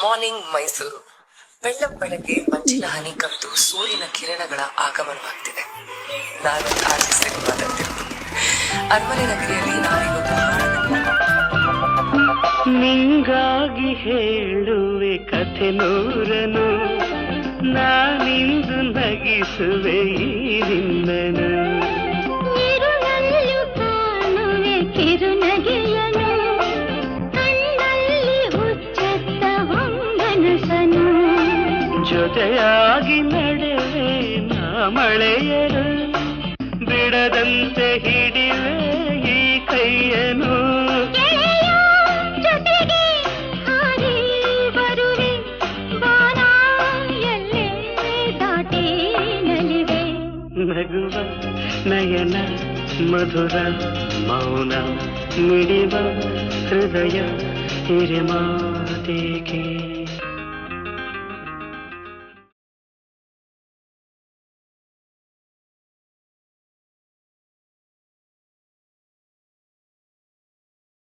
Morning Mysuru. ಬೆಳ್ಳಂಬೆಳಗ್ಗೆ ಮಂಜಿನ ಹನಿ ಕವಿದು ಸೂರ್ಯನ ಕಿರಣಗಳ ಆಗಮನವಾಗ್ತಿದೆ. ನಾನು ಆರ್ಟಿಸ್ಟ್ ಮಾತಾಡ್ತಿರೋದು. ಅರಮನೆ ನಗರಿಯಲ್ಲಿ ನಾನಿಗೊಂದು ನಿಂಗಾಗಿ ಹೇಳುವೆ ಕಥೆ ನೂರನು, ನಾನಿಂದು ನಗಿಸುವೆ ಈ ನಿನ್ನನು. ಇರುಳಲ್ಲೂ ಕಾಣುವೆ ಕಿರುನಗೆಯನು, ಕಣ್ಣಲ್ಲಿ ಹುಚ್ಚೆತ್ತ ಹೊಂಗನಸನು. ಜೊತೆಯಾಗಿ ನಡೆವೆ ನಾ ಮಳೆಯರು, ಬಿಡದಂತೆ ಹಿಡಿವೆ ಈ ಕೈಯನು. ಜೊತೆಗೆ ಹಾರಿ ಬರುವೆ ಬಾನ ಎಲ್ಲೇ ದಾಟಿ ನಲಿವೆ. ನಗುವ ನಯನ ಮಧುರ ಮೌನ ಮಿಡಿವ ಹೃದಯ ಹಿರಿಮಾತೇಕೆ.